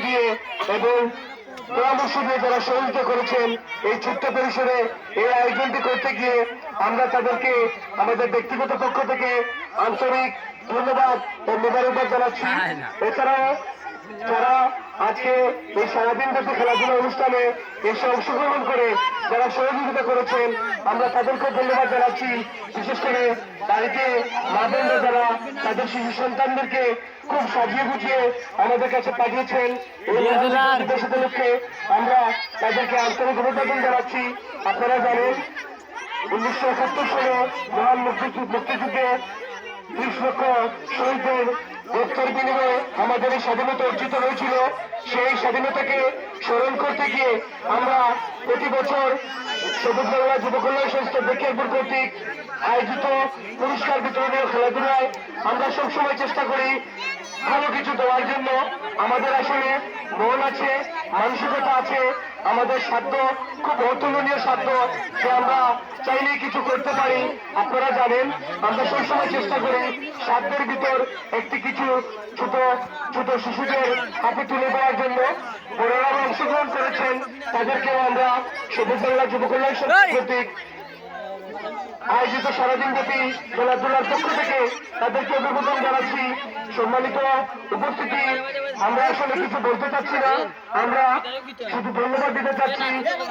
দিয়ে এবং পরামর্শ দিয়ে যারা সহযোগিতা করেছেন এই ছোট্ট পরিসরে এই আয়োজনটি করতে গিয়ে আমরা তাদেরকে আমাদের ব্যক্তিগত পক্ষ থেকে আন্তরিক ধন্যবাদ ও মোবারকবাদ জানাচ্ছি। এছাড়াও যারা আজকে এই সারাদিন ব্যাপী খেলাধুলা অনুষ্ঠানে এসে অংশগ্রহণ করে যারা সহযোগিতা করেছেন আমরা তাদেরকে ধন্যবাদ জানাচ্ছি। বিশেষ করে বাড়িতে মা বোনরা যারা তাদের শিশু সন্তানদেরকে খুব সাজিয়ে গুছিয়ে আমাদের কাছে পাঠিয়েছেন এই দিবস উপলক্ষে আমরা তাদেরকে আন্তরিক অভিনন্দন জানাচ্ছি। আপনারা জানেন 1971 সালে মহান মুক্তিযুদ্ধে 30 লক্ষ শহীদদের রক্তের বিনিময়ে আমাদের এই স্বাধীনতা অর্জিত হয়েছিল। সেই স্বাধীনতাকে স্মরণ করতে গিয়ে আমরা প্রতি বছর সবুজ বাংলা যুব কল্যাণ সংস্থা বেকিয়ারপুর কর্তৃক আয়োজিত পুরস্কার বিতরণের খেলাধুলায় আমরা সবসময় চেষ্টা করি ভালো কিছু দেওয়ার জন্য। আমাদের আসলে মন আছে, মানসিকতা আছে, আমাদের সাধ্য খুব অতুলনীয় সাধ্য যে আমরা চাইলেই কিছু করতে পারি। আপনারা জানেন আমরা সবসময় চেষ্টা করি সাধ্যের ভিতর একটি কিছু ছোট ছোট শিশুদের হাতে তুলে দেওয়ার জন্য। বড়রা অংশগ্রহণ করেছেন তাদেরকেও আমরা সবুজ বাংলা যুব কল্যাণ সংস্থা কর্তৃক আয়োজিত সারাদিন ব্যাপী খেলাধুলার পক্ষ থেকে তাদেরকে অভিবাদন জানাচ্ছি। সম্মানিত উপস্থিতি, আমরা আসলে কিছু বলতে চাচ্ছি না, আমরা শুধু ধন্যবাদ দিতে চাচ্ছি।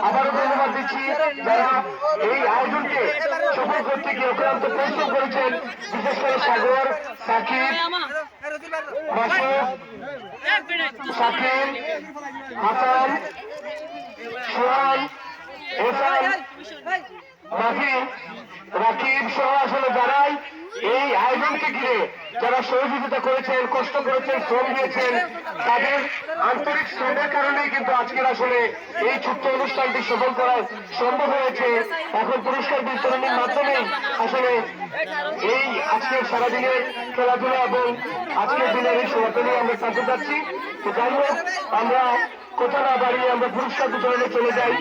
আবারও ধন্যবাদ দিচ্ছি যারা এই আয়োজনকে সফল করতে গিয়ে অক্লান্ত পরিশ্রম করেছেন, বিশেষ করে সাগর, সাকিব, মাসুদ, শাকিল, হাসান, সোহান, এহসান, মাহি, রাকিব সহ আসলে যারাই এই আয়োজনকে ঘিরে যারা সহযোগিতা করেছেন, কষ্ট করেছেন, শ্রম দিয়েছেন, তাদের আন্তরিক শ্রমের কারণেই কিন্তু আজকের আসলে এই ছোট্ট অনুষ্ঠানটি সফল করা সম্ভব হয়েছে। এখন পুরস্কার বিতরণের মাধ্যমে আসলে এই আজকের সারাদিনের খেলাধুলা এবং আজকের দিনের এই সমাপনী আমরা জানতে চাচ্ছি। তো যাই হোক, আমরা কথা না বাড়িয়ে আমরা পুরস্কার বিতরণে চলে যাই।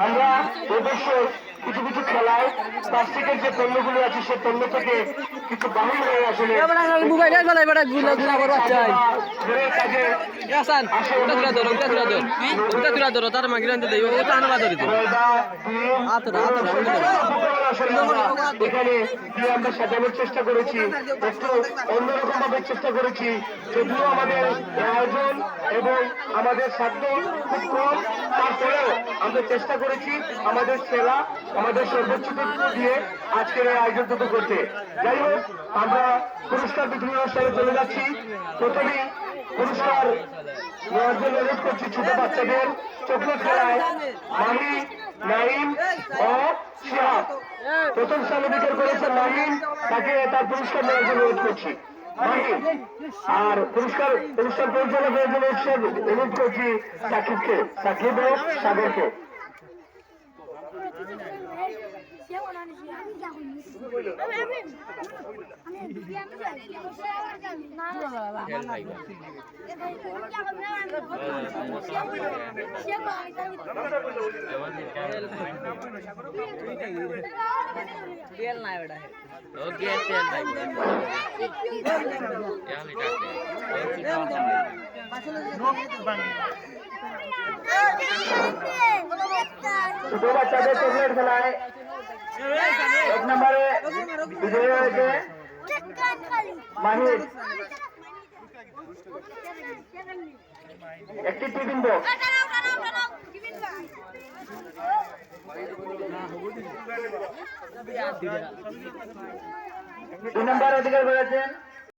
আমরা এবছর কিছু কিছু খেলায় প্লাস্টিকের যে পণ্যগুলো আছে সে পণ্য থেকে কিছু বাহির হয়ে আসলে এখানে গিয়ে আমরা সাজানোর চেষ্টা করেছি, একটু অন্যরকম ভাবে চেষ্টা করেছি। যদিও আমাদের আয়োজন এবং আমাদের সাধ্য খুব কম, তারপরেও আমরা চেষ্টা করেছি আমাদের সেরা আমাদের সর্বোচ্চ দিয়ে আজকের এই আয়োজনটুকু করতে। যাই হোক, আমরা পুরস্কার বিতরণ অনুষ্ঠানে চলে যাচ্ছি। প্রথমে পুরস্কার নেওয়ার জন্য অনুরোধ করছি ছোট বাচ্চাদের চোখের খেলায় মাহি, নাইম ও শিহাব। প্রথম স্থান অধিকার করেছে নাহিম, তাকে তার পুরস্কার নেওয়ার জন্য অনুরোধ করছি নাহিম। আর পুরস্কার অনুষ্ঠান পরিচালকের জন্য অনুরোধ করছি সাকিবকে, সাকিব ও সাগরকে। ছোট বাচ্চাদের চকলেট খেলায় 1 নম্বরে বিজয়ী হয়েছে মাহির, একটি টিফিন বক্স। 2 নম্বর অধিকার করেছেন